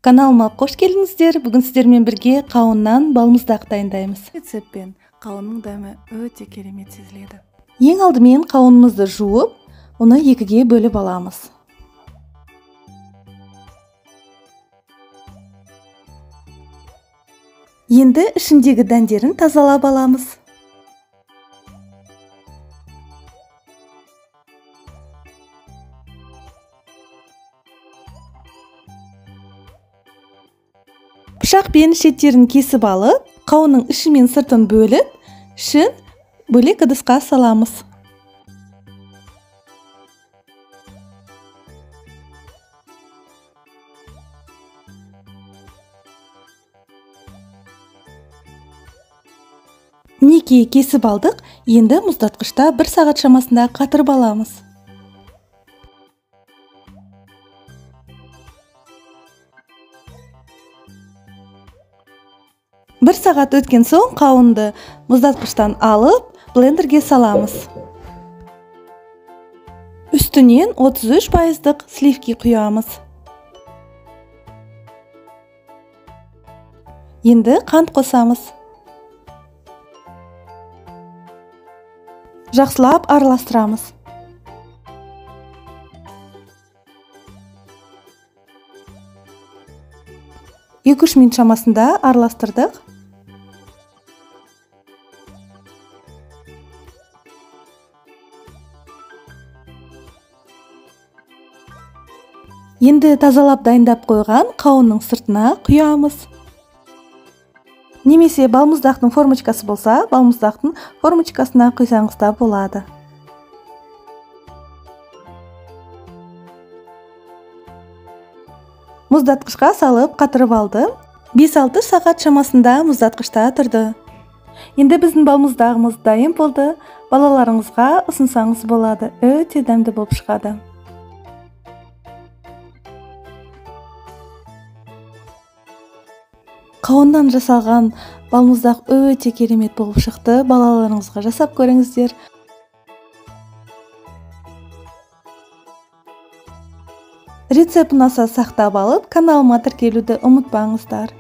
Каналыма қош келдіңіздер. Бүгін сіздермен бірге қауыннан балмұздақ дайындаймыз. Рецептпен қауынның дәмі өте керемет сезіледі. Ең алдымен қауынымызды жуып, оны екіге бөліп аламыз. Енді ішіндегі дәндерін тазалап аламыз. Пышақпен шеттерін кесіп алып, қауынның іші мен сыртын бөліп, ішін бөлек ыдысқа саламыз. Мінекей кесіп алдық, енді мұздатқышта 1 сағат шамасында қатырып аламыз. Бір сағат өткен соң қауынды мұздатқыштан алып, блендерге саламыз. Үстінен 33% сливки құямыз. Енді қант қосамыз. Жақсылап араластырамыз. Екі-үш минут шамасында араластырдық. Енді тазалап дайындап қойған қауынның сыртына құямыз. Немесе балмұздақтың формочкасы болса, балмұздақтың формочкасына құйсаңыз да болады. Мұздатқышқа салып қатырып алдым. 5-6 сағат шамасында мұздатқышта тұрды. Енді біздің балмұздағымыз дайын болды. Балаларыңызға ұсынсаңыз болады. Өте дәмді болып шығады. Қауыннан жасалған балмұздақ өте керемет болып шықты. Балаларыңызға жасап көріңіздер. Рецепт ұнаса сақтап алып, каналыма тіркелуді ұмытпаңыздар.